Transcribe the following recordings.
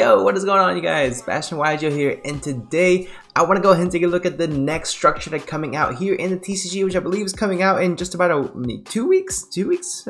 Yo, what is going on, you guys? BashtianYgo here, and today I want to go ahead and take a look at the next structure deck coming out here in the TCG, which I believe is coming out in just about 2 weeks. 2 weeks?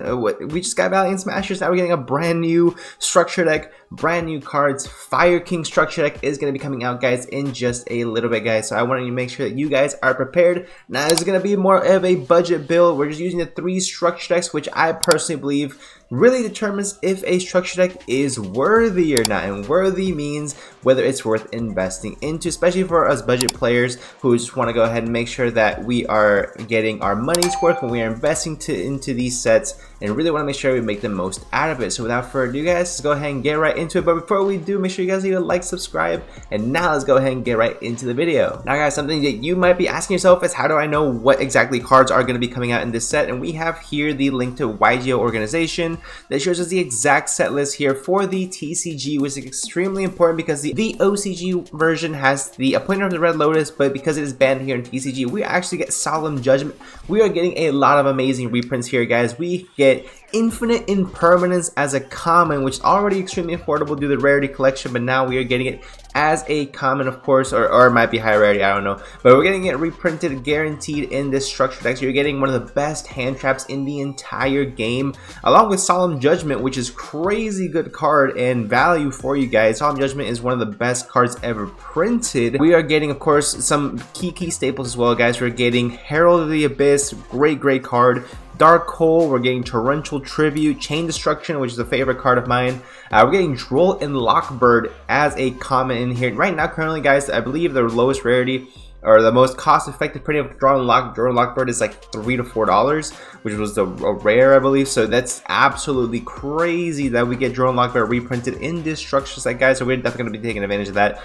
We just got Valiant Smashers. Now we're getting a brand new structure deck, brand new cards. Fire King structure deck is going to be coming out, guys, in just a little bit, guys. So I wanted to make sure that you guys are prepared. Now this is going to be more of a budget build. We're just using the 3 structure decks, which I personally believe really determines if a structure deck is worthy or not. And worthy means whether it's worth investing into, especially for us budget players who just want to go ahead and make sure that we are getting our money's worth when we are investing into these sets, and really want to make sure we make the most out of it. So without further ado, guys, let's go ahead and get right into it. But before we do, make sure you guys leave a like, subscribe, and now let's go ahead and get right into the video. Now guys, something that you might be asking yourself is, how do I know what exactly cards are going to be coming out in this set? And we have here the link to yugioh organization that shows us the exact set list here for the TCG, which is extremely important because the OCG version has the Appointment of the Red Lotus, but because it is banned here in TCG, we actually get Solemn Judgment. We are getting a lot of amazing reprints here, guys. We get Infinite Impermanence as a common, which is already extremely affordable due to the rarity collection, but now we are getting it as a common, of course, or it might be high rarity, I don't know, but we're getting it reprinted, guaranteed in this structure deck. So you're getting one of the best hand traps in the entire game, along with Solemn Judgment, which is crazy good card and value for you guys. Solemn Judgment is one of the best cards ever printed. We are getting, of course, some key staples as well, guys. We're getting Herald of the Abyss, great card. Dark Hole, we're getting Torrential Tribute, Chain Destruction, which is a favorite card of mine. We're getting Droll and Lockbird as a common in here. Right now, currently, guys, I believe the lowest rarity or the most cost-effective printing of Droll and Lockbird is like $3 to $4, which was a rare, I believe. So that's absolutely crazy that we get Droll and Lockbird reprinted in this structure set, guys. So we're definitely going to be taking advantage of that.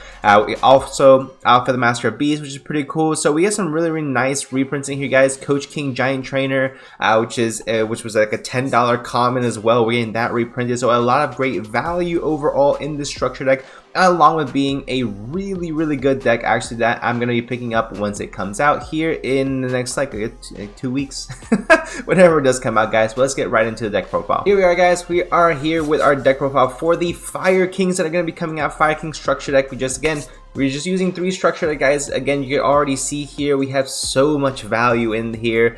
We also Alpha the Master of Beasts, which is pretty cool. So we get some really nice reprints in here, guys. Coach King Giant Trainer, which was like a $10 common as well. We're getting that reprinted. So a lot of great value overall in this structure deck, along with being a really good deck, actually, that I'm going to be picking up once it comes out here in the next like 2 weeks whenever it does come out, guys. But let's get right into the deck profile. Here we are, guys. We are here with our deck profile for the Fire Kings that are going to be coming out. Fire King structure deck. We're just using 3 structure deck, guys. Again, you can already see here we have so much value in here,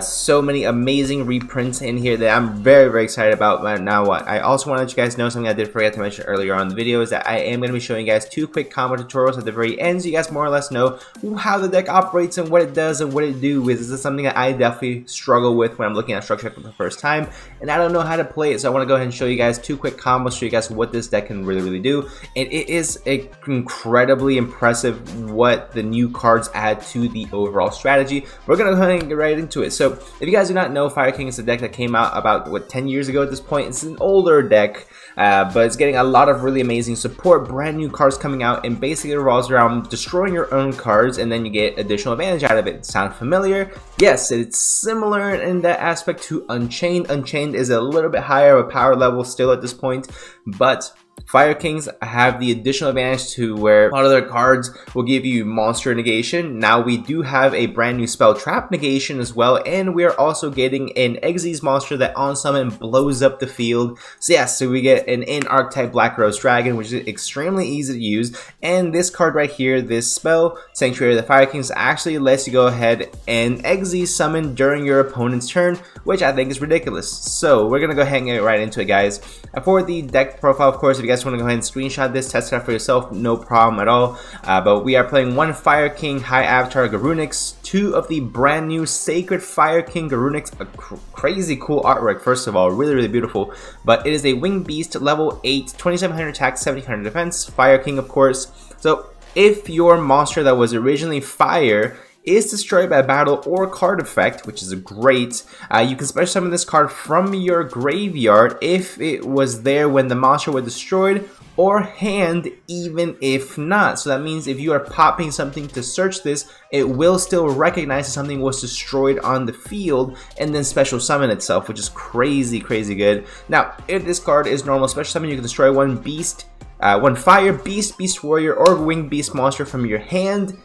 so many amazing reprints in here that I'm very excited about. Now, what I also want to let you guys know, something I did forget to mention earlier on in the video, is that I am going to be showing you guys 2 quick combo tutorials at the very end, so you guys more or less know how the deck operates and what it does and what it do. This is something that I definitely struggle with when I'm looking at structure deck for the first time, and I don't know how to play it. So I want to go ahead and show you guys 2 quick combos, show you guys what this deck can really do, and it is incredibly impressive what the new cards add to the overall strategy. We're gonna go ahead and get right into it. So if you guys do not know, Fire King is a deck that came out about 10 years ago at this point. It's an older deck, but it's getting a lot of really amazing support, brand new cards coming out, and basically it revolves around destroying your own cards, and then you get additional advantage out of it. Sound familiar? Yes, it's similar in that aspect to Unchained. Unchained is a little bit higher of a power level still at this point, but Fire Kings have the additional advantage to where a lot of their cards will give you monster negation. Now we do have a brand new spell trap negation as well, and we are also getting an Xyz monster that on summon blows up the field. So yes, so we get an in-archetype Black Rose Dragon, which is extremely easy to use. And this card right here, this spell, Sanctuary of the Fire Kings, actually lets you go ahead and Xyz summon during your opponent's turn, which I think is ridiculous. So we're gonna go ahead and get right into it, guys. For the deck profile, of course, if you guys want to go ahead and screenshot this, test it out for yourself, no problem at all. But we are playing 1 Fire King High Avatar Garunix, 2 of the brand new Sacred Fire King Garunix, a crazy cool artwork, first of all, really beautiful. But it is a Winged Beast, level 8, 2700 attack, 1700 defense, Fire King, of course. So if your monster that was originally fire is destroyed by battle or card effect, which is great, you can special summon this card from your graveyard if it was there when the monster was destroyed, or hand even if not. So that means if you are popping something to search this, it will still recognize that something was destroyed on the field and then special summon itself, which is crazy good. Now, if this card is normal special summon, you can destroy 1 beast, 1 fire beast, beast warrior, or winged beast monster from your hand,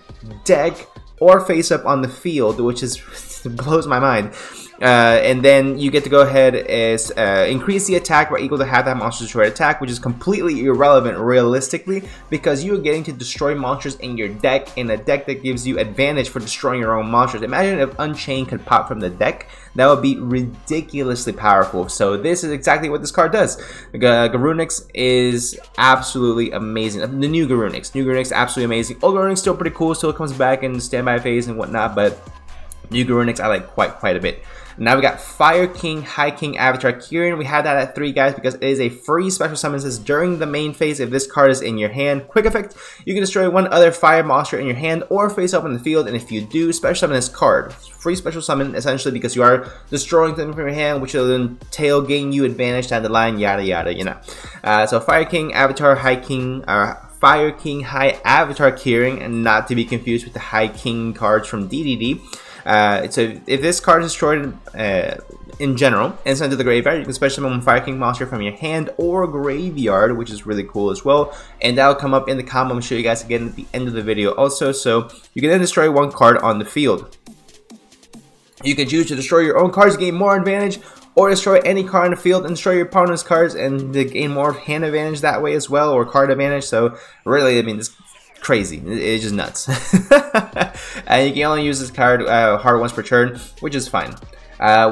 deck, or face up on the field, which is It blows my mind. And then you get to go ahead as increase the attack by equal to half that monster's destroyed attack, which is completely irrelevant realistically because you are getting to destroy monsters in your deck, in a deck that gives you advantage for destroying your own monsters. Imagine if Unchained could pop from the deck. That would be ridiculously powerful. So this is exactly what this card does. Garunix is absolutely amazing. The new Garunix absolutely amazing. Old Garunix still pretty cool, still comes back in standby phase and whatnot, but new Garunix I like quite a bit. Now we got Fire King, High King, Avatar Kieran. We have that at 3 guys because it is a free special summon. It says during the main phase, if this card is in your hand, quick effect, you can destroy one other fire monster in your hand or face up in the field. And if you do, special summon this card. Free special summon essentially because you are destroying them from your hand, which will then tail gain you advantage down the line, yada yada, you know. So Fire King, Avatar, High King, Fire King, High Avatar Kieran, and not to be confused with the High King cards from DDD. So if this card is destroyed in general and sent to the graveyard, you can special summon Fire King monster from your hand or graveyard, which is really cool as well. And that'll come up in the combo. I'm going to show you guys again at the end of the video also. So you can then destroy one card on the field. You can choose to destroy your own cards to gain more advantage, or destroy any card on the field and destroy your opponent's cards and to gain more hand advantage that way as well, or card advantage. So really, I mean, this crazy. It's just nuts. And you can only use this card hard once per turn, which is fine.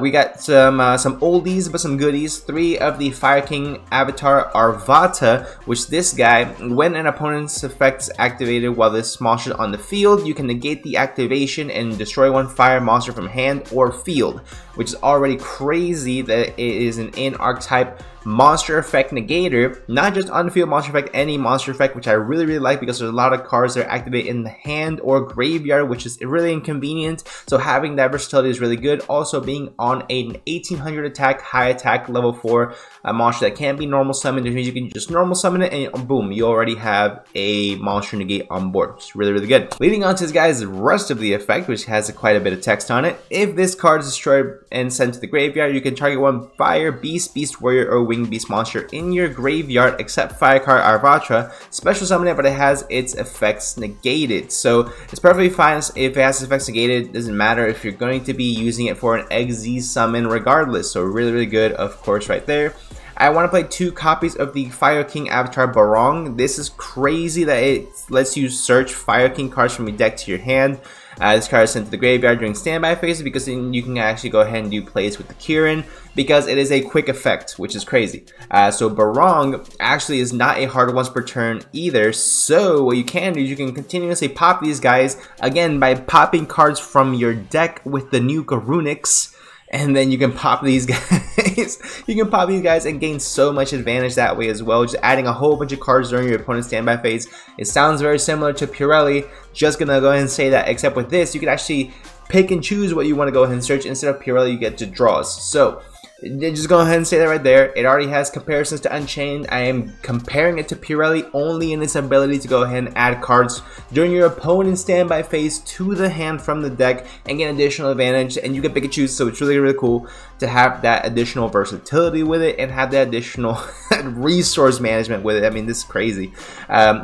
We got some oldies but some goodies. 3 of the Fire King Avatar Arvata, which this guy, when an opponent's effect is activated while this monster is on the field, you can negate the activation and destroy one fire monster from hand or field, which is already crazy that it is an in-archetype monster effect negator, not just on the field monster effect, any monster effect, which I really like because there's a lot of cards that are activated in the hand or graveyard, which is really inconvenient. So having that versatility is really good. Also being on an 1800 attack, high attack, level 4 monster that can't be normal summoned, which means you can just normal summon it and boom, you already have a monster negate on board, which is really good. Leading on to this guy's rest of the effect, which has quite a bit of text on it. If this card is destroyed and sent to the graveyard, you can target one fire beast, beast warrior, or winged beast monster in your graveyard except fire card Arvatra, special summon it, but it has its effects negated. So it's perfectly fine if it has its effects negated. It doesn't matter if you're going to be using it for an XZ summon regardless. So really good, of course, right there. I want to play 2 copies of the Fire King Avatar Barong. This is crazy that it lets you search Fire King cards from your deck to your hand. This card is sent to the graveyard during standby phase because then you can actually go ahead and do plays with the Kieran because it is a quick effect, which is crazy. So Barong actually is not a hard once per turn either. So what you can do is you can continuously pop these guys again by popping cards from your deck with the new Garunix. And then you can pop these guys. You can pop these guys and gain so much advantage that way as well. Just adding a whole bunch of cards during your opponent's standby phase. It sounds very similar to Purelli. Just gonna go ahead and say that, except with this, you can actually pick and choose what you want to go ahead and search. Instead of Purelli, you get to draws. So just go ahead and say that right there. It already has comparisons to Unchained. I am comparing it to Purelli only in its ability to go ahead and add cards during your opponent's standby phase to the hand from the deck and get additional advantage. And you can pick and choose, so it's really cool to have that additional versatility with it and have that additional resource management with it. I mean, this is crazy.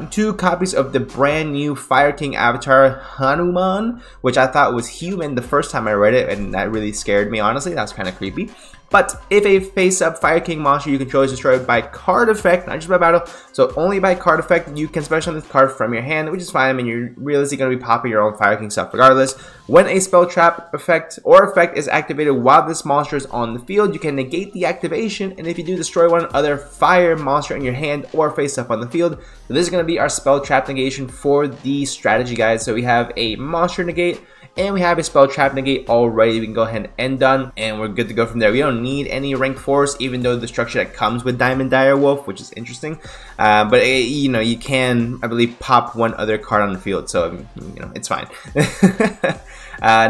2 copies of the brand new Fire King Avatar Hanuman, which I thought was human the first time I read it, and that really scared me, honestly. That was kind of creepy. But if a face-up Fire King monster you control is destroyed by card effect, not just by battle, so only by card effect, you can special summon this card from your hand, which is fine. I mean, you're realistically going to be popping your own Fire King stuff regardless. When a spell trap effect or effect is activated while this monster is on the field, you can negate the activation, and if you do, destroy one other fire monster in your hand or face-up on the field. So this is going to be our spell trap negation for the strategy, guys. So we have a monster negate, and we have a spell trap negate already. We can go ahead and end done, and we're good to go from there. We don't need any rank 4s, even though the structure that comes with Diamond Direwolf, which is interesting. But you know, you can, I believe, pop one other card on the field, so you know, it's fine.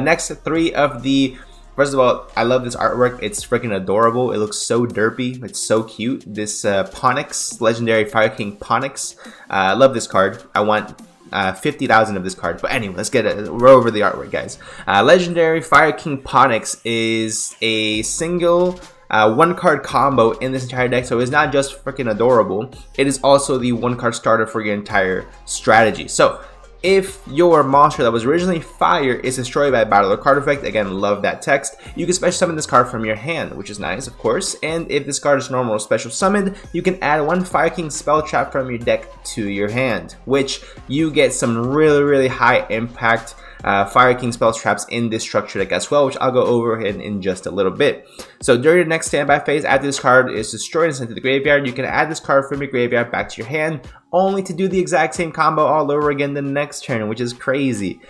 Next, 3 of the. First of all, I love this artwork. It's freaking adorable. It looks so derpy. It's so cute. This Ponix, legendary Fire King Ponix. I love this card. I want 50,000 of this card. But anyway, let's get it. We're over the artwork, guys. Legendary Fire King Ponix is a single 1-card combo in this entire deck. So it's not just freaking adorable. It is also the 1-card starter for your entire strategy. So if your monster that was originally fire is destroyed by a battle or card effect, again, love that text, you can special summon this card from your hand, which is nice, of course. And if this card is normal or special summoned, you can add one Fire King spell trap from your deck to your hand, which you get some really high impact Fire King spell traps in this structure deck as well, which I'll go over in just a little bit. So during your next standby phase, after this card is destroyed and sent to the graveyard, you can add this card from your graveyard back to your hand, only to do the exact same combo all over again the next turn, which is crazy.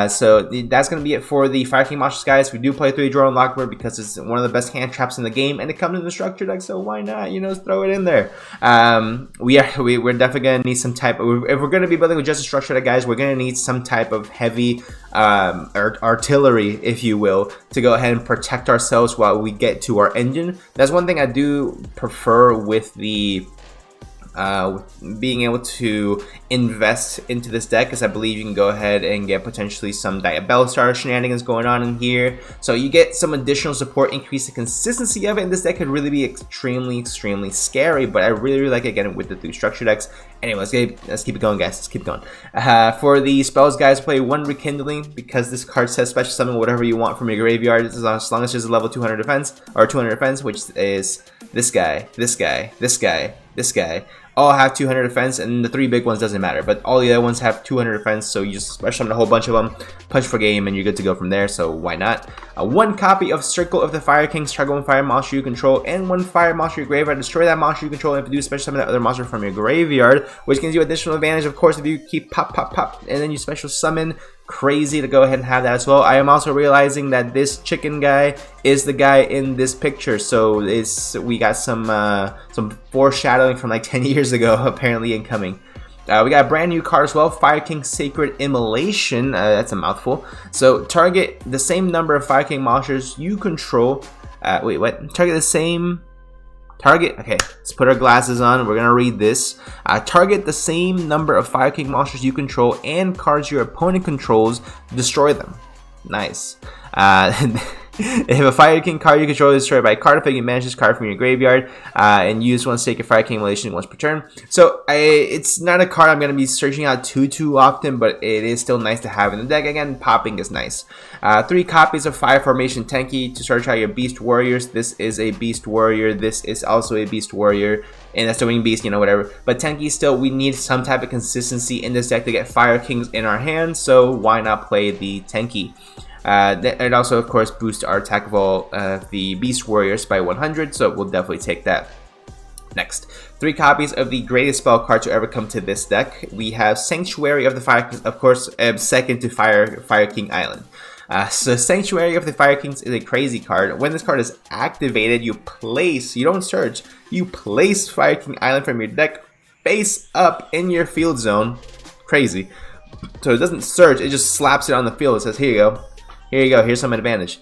So that's going to be it for the Fire King monsters, guys. We do play 3 draw and Lockbird because it's one of the best hand traps in the game, and it comes in the structure deck, so why not, you know, throw it in there. We're definitely going to need some type of, if we're going to be building with just a structure deck, guys, we're going to need some type of heavy artillery, if you will, to go ahead and protect ourselves while we get to our engine. That's one thing I do prefer with the being able to invest into this deck, because I believe you can go ahead and get potentially some Diabellstar shenanigans going on in here. So you get some additional support, increase the consistency of it, and this deck could really be extremely scary, but I really like it again with the 3 structure decks. Anyway, let's keep it going, guys. Let's keep going. For the spells, guys, play 1 Rekindling, because this card says special summon whatever you want from your graveyard, as long as there's a level 200 defense, or 200 defense, which is this guy, this guy, this guy, this guy. All have 200 defense, and the 3 big ones doesn't matter, but all the other ones have 200 defense, so you just special summon a whole bunch of them, punch for game, and you're good to go from there, so why not? 1 copy of Circle of the Fire Kings, target 1 fire monster you control, and 1 fire monster your graveyard. Destroy that monster you control, and if you do, special summon that other monster from your graveyard, which gives you additional advantage, of course, if you keep pop, and then you special summon. Crazy to go ahead and have that as well. I am also realizing that this chicken guy is the guy in this picture, so we got some foreshadowing from like 10 years ago apparently incoming. We got a brand new card as well, Fire King Sacred Immolation. That's a mouthful. So target the same number of Fire King monsters you control. Wait, what? Target the same. Okay, let's put our glasses on. We're gonna read this. Target the same number of Fire King monsters you control and cards your opponent controls. Destroy them. Nice. If a Fire King card you control is destroyed by a card effect, you manage this card from your graveyard and use 1 Sacred Fire King Immolation once per turn. So it's not a card I'm going to be searching out too often, but it is still nice to have in the deck. Again, popping is nice. 3 copies of Fire Formation Tenki to search out your Beast Warriors. This is a Beast Warrior. This is also a Beast Warrior. And that's the Winged Beast, you know, whatever. But Tenki still, we need some type of consistency in this deck to get Fire Kings in our hands, so why not play the Tenki? It also, of course, boosts our attack of all the Beast Warriors by 100, so we'll definitely take that. Next, 3 copies of the greatest spell card to ever come to this deck. We have Sanctuary of the Fire King, of course, second to Fire King Island. So Sanctuary of the Fire Kings is a crazy card. When this card is activated, you don't search, you place Fire King Island from your deck face up in your field zone. Crazy. So it doesn't search, it just slaps it on the field. It says, here you go. Here you go, here's some advantage.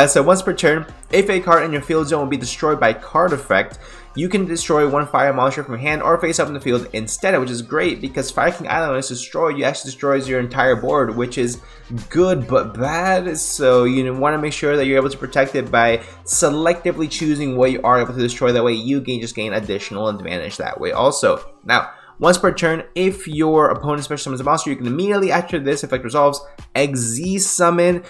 So once per turn, if a card in your field zone will be destroyed by card effect, you can destroy 1 fire monster from your hand or face up in the field instead, which is great because Fire King Island, when it's destroyed, you actually destroys your entire board, which is good but bad. So you want to make sure that you're able to protect it by selectively choosing what you are able to destroy. That way you just gain additional advantage that way also. Now, once per turn, if your opponent special summons a monster, you can immediately, after this effect resolves, Xyz summon.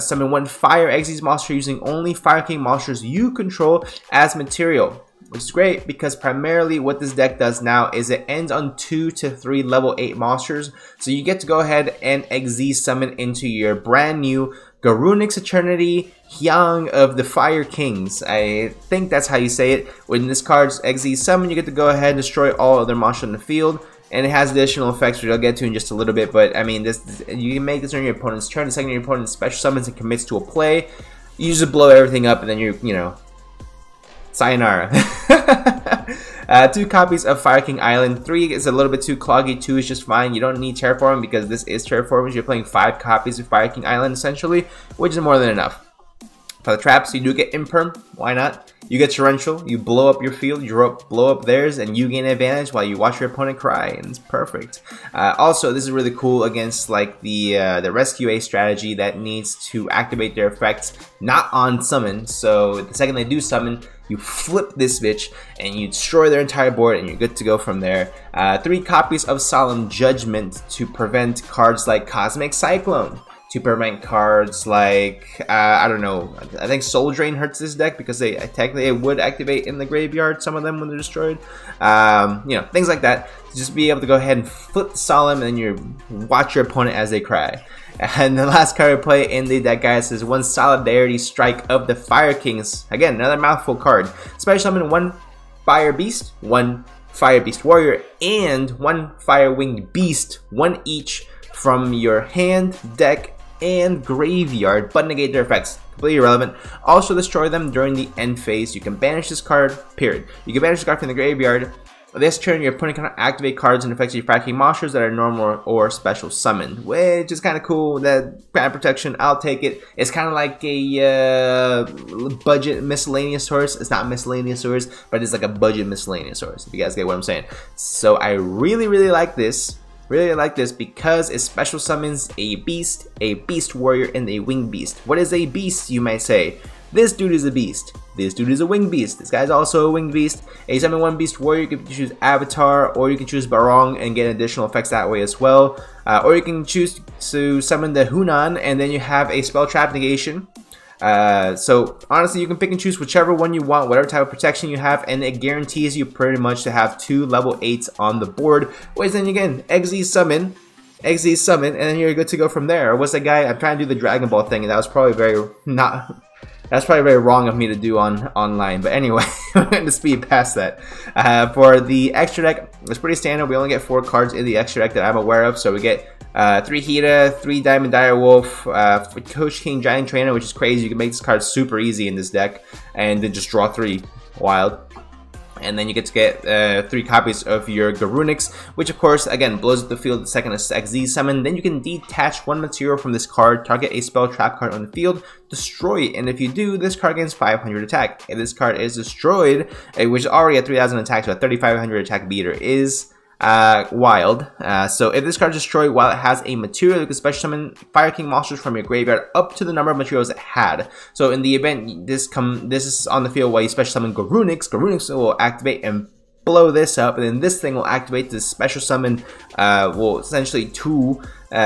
Summon 1 Fire Xyz monster using only Fire King monsters you control as material, which is great because primarily what this deck does now is it ends on 2 to 3 level 8 monsters. So you get to go ahead and Xyz summon into your brand new Garunix Eternity Hyang of the Fire Kings. I think that's how you say it. When this card's Xyz summon, you get to go ahead and destroy all other monsters in the field. And it has additional effects, which I'll get to in just a little bit. But I mean, you can make this during your opponent's turn. The second your opponent special summons and commits to a play, you just blow everything up, and then you know, sayonara. 2 copies of Fire King Island. 3 is a little bit too cloggy. 2 is just fine. You don't need Terraforming because this is Terraforming. You're playing 5 copies of Fire King Island essentially, which is more than enough. For the traps, you do get Imperm. Why not? You get Torrential. You blow up your field. You blow up theirs, and you gain advantage while you watch your opponent cry, and it's perfect. Also, this is really cool against like the Rescue A strategy that needs to activate their effects not on summon. So the second they do summon, you flip this bitch and you destroy their entire board, and you're good to go from there. 3 copies of Solemn Judgment to prevent cards like Cosmic Cyclone. To prevent cards like, I don't know, I think Soul Drain hurts this deck because they technically it would activate in the graveyard, some of them when they're destroyed. You know, things like that. Just be able to go ahead and flip the Solemn, and then you watch your opponent as they cry. And the last card we play in the deck, guys, is 1 Solidarity Strike of the Fire Kings. Again, another mouthful card. Special summon 1 Fire Beast, 1 Fire Beast Warrior, and 1 Fire Winged Beast, 1 each from your hand, deck, and graveyard, but negate their effects. Completely irrelevant. Also destroy them during the end phase. You can banish this card, period. You can banish this card from the graveyard. This turn, your opponent can activate cards and effects of your Fire King monsters that are normal or special summoned, which is kind of cool. That Grand Protection, I'll take it. It's kind of like a budget miscellaneous source. It's not miscellaneous source, but it's like a budget miscellaneous source, if you guys get what I'm saying. So I really like this. Really like this because it special summons a beast warrior, and a winged beast. What is a beast, you may say? This dude is a beast. This dude is a winged beast. This guy's also a winged beast. A summon 1 beast warrior, you can choose Avatar, or you can choose Barong and get additional effects that way as well. Or you can choose to summon the Hunan, and then you have a spell trap negation. So honestly, you can pick and choose whichever one you want, whatever type of protection you have, and it guarantees you pretty much to have 2 level 8s on the board. Which then again, XZ summon, and then you're good to go from there. Or what's that guy? I'm trying to do the Dragon Ball thing, and that was probably very wrong of me to do online. But anyway, I'm going to speed past that. For the extra deck, it's pretty standard. We only get 4 cards in the extra deck that I'm aware of. So we get 3 Hida, 3 Diamond Direwolf, Coach King Giant Trainer, which is crazy. You can make this card super easy in this deck, and then just draw 3. Wild. And then you get to get 3 copies of your Garunix, which of course, again, blows up the field the second it's XZ summon. Then you can detach 1 material from this card, target a spell trap card on the field, destroy it, and if you do, this card gains 500 attack. If this card is destroyed, which is already at 3000 attack, so a 3500 attack beater is wild. So if this card is destroyed while it has a material, you can special summon Fire King monsters from your graveyard up to the number of materials it had. So in the event this is on the field while you special summon Garunix will activate and blow this up, and then this thing will activate this special summon, well, essentially 2,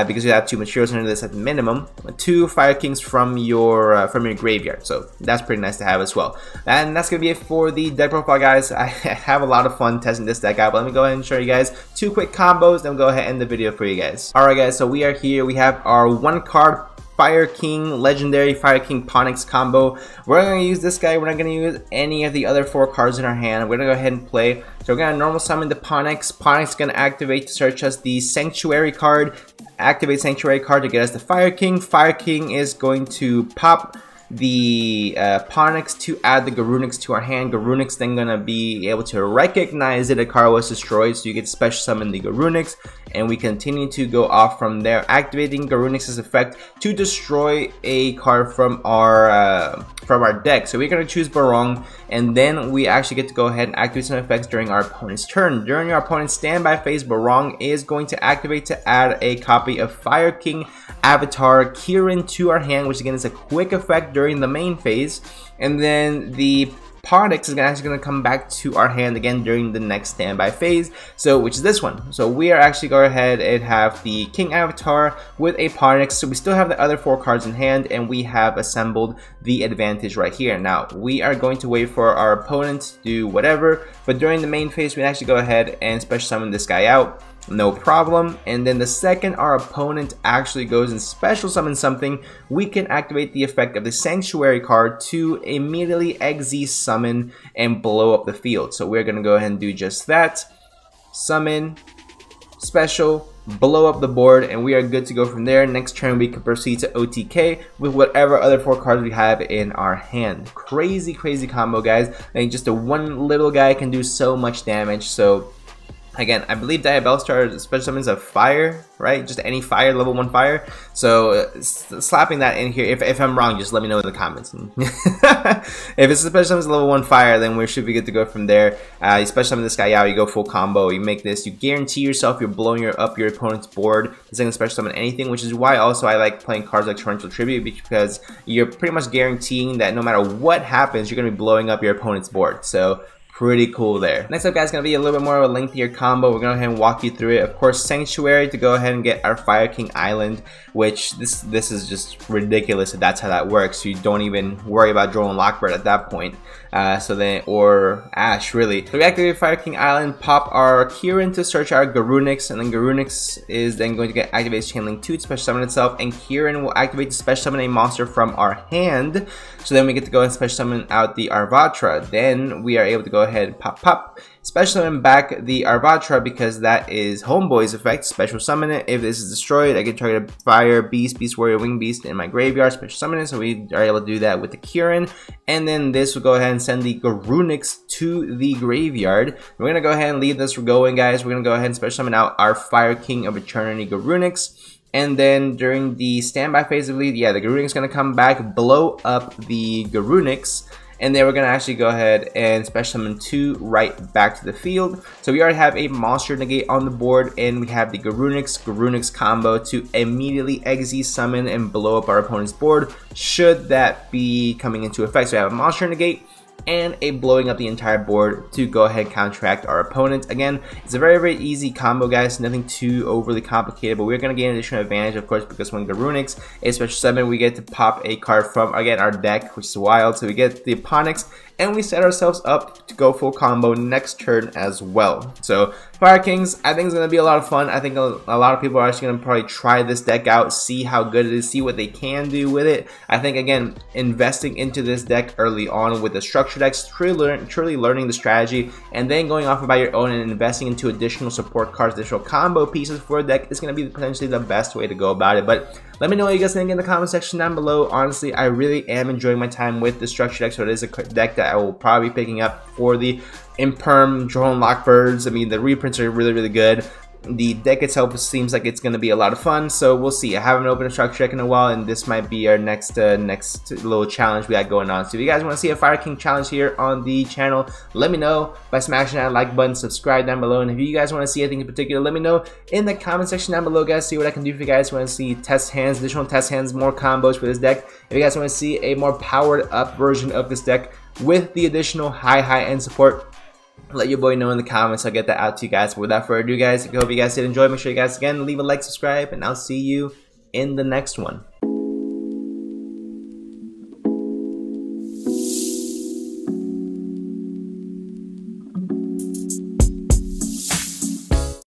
because you have 2 materials under this at minimum, 2 Fire Kings from your graveyard. So that's pretty nice to have as well. And that's gonna be it for the deck profile, guys. I have a lot of fun testing this deck out, but let me go ahead and show you guys 2 quick combos, then we'll go ahead and end the video for you guys. Alright guys, so we are here. We have our 1 card Fire King, Legendary Fire King Ponix combo. We're going to use this guy. We're not going to use any of the other 4 cards in our hand. We're going to go ahead and play. So we're going to normal summon the Ponix. Ponix is going to activate to search us the Sanctuary card. Activate Sanctuary card to get us the Fire King. Fire King is going to pop the Ponix to add the Garunix to our hand. Garunix then gonna be able to recognize that a card was destroyed, so you get special summon the Garunix, and we continue to go off from there, activating Garunix's effect to destroy a card from our deck. So we're gonna choose Barong, and then we actually get to go ahead and activate some effects during our opponent's turn. During our opponent's standby phase, Barong is going to activate to add a copy of Fire King Avatar Kirin to our hand, which again is a quick effect during the main phase, and then the Ponix is actually going to come back to our hand again during the next standby phase, so which is this one. So we are actually go ahead and have the King Avatar with a Ponix, so we still have the other 4 cards in hand, and we have assembled the advantage right here. Now we are going to wait for our opponent to do whatever, but during the main phase we actually go ahead and special summon this guy out. No problem. And then the second our opponent actually goes and special summons something, we can activate the effect of the Sanctuary card to immediately XZ summon and blow up the field. So we're gonna go ahead and do just that. Summon, special, blow up the board, and we are good to go from there. Next turn we can proceed to OTK with whatever other 4 cards we have in our hand. Crazy combo, guys. I think just a one little guy can do so much damage, so Again, I believe Diabellstar special summons a fire, right? Just any fire, level 1 fire. So slapping that in here, if I'm wrong, just let me know in the comments. If it's a special summons level 1 fire, then we should be good to go from there. You special summon this guy out, you go full combo, you make this, you guarantee yourself you're blowing up your opponent's board. This isn't special summon anything, which is why also I like playing cards like Torrential Tribute, because you're pretty much guaranteeing that no matter what happens, you're going to be blowing up your opponent's board. So pretty cool there. Next up, guys, gonna be a little bit more of a lengthier combo. We're gonna go ahead and walk you through it. Of course, Sanctuary to go ahead and get our Fire King Island, which this is just ridiculous if that's how that works. You don't even worry about Droll and Lockbird at that point. Or Ash, really. So we activate Fire King Island, pop our Kieran to search our Garunix, and then Garunix is then going to get activated Chainlink 2 to special summon itself, and Kieran will activate to special summon a monster from our hand. So then we get to go and special summon out the Arvatra. Then we are able to go ahead and pop, special summon back the Arvatra because that is Homeboy's effect. Special summon it. If this is destroyed, I can target a Fire Beast, Beast Warrior, Wing Beast in my graveyard. Special summon it. So we are able to do that with the Kieran. And then this will go ahead and send the Garunix to the graveyard. We're gonna go ahead and leave this going, guys. We're gonna go ahead and special summon out our Fire King of Eternity Garunix. And then during the standby phase of lead, yeah, the Garunix is gonna come back, blow up the Garunix. And then we're going to actually go ahead and special summon 2 right back to the field. So we already have a monster negate on the board, and we have the Garunix combo to immediately XZ summon and blow up our opponent's board, should that be coming into effect. So we have a monster negate and a blowing up the entire board to go ahead and counteract our opponent. Again, it's a very easy combo, guys, nothing too overly complicated, but we're going to gain additional advantage, of course, because when Garunix is special summon, we get to pop a card from, again, our deck, which is wild. So we get the Eponyx, and we set ourselves up to go full combo next turn as well. So Fire Kings, I think it's going to be a lot of fun. I think a lot of people are actually going to probably try this deck out, see how good it is, see what they can do with it. I think, again, investing into this deck early on with the structure decks, truly learning the strategy, and then going off about your own and investing into additional support cards, additional combo pieces for a deck is going to be potentially the best way to go about it. But let me know what you guys think in the comment section down below. Honestly, I really am enjoying my time with the structure deck, so it is a deck that I will probably be picking up for the Imperm, Droll and Lockbirds. I mean, the reprints are really good. The deck itself seems like it's going to be a lot of fun, so we'll see. I haven't opened a structure deck in a while, and this might be our next little challenge we got going on. So if you guys want to see a Fire King challenge here on the channel, let me know by smashing that like button, subscribe down below, and if you guys want to see anything in particular, let me know in the comment section down below, guys. See what I can do for you guys. Want to see test hands, additional test hands, more combos for this deck. If you guys want to see a more powered up version of this deck with the additional high end support, let your boy know in the comments. I'll get that out to you guys. But without further ado, guys, I hope you guys did enjoy. Make sure you guys, again, leave a like, subscribe, and I'll see you in the next one.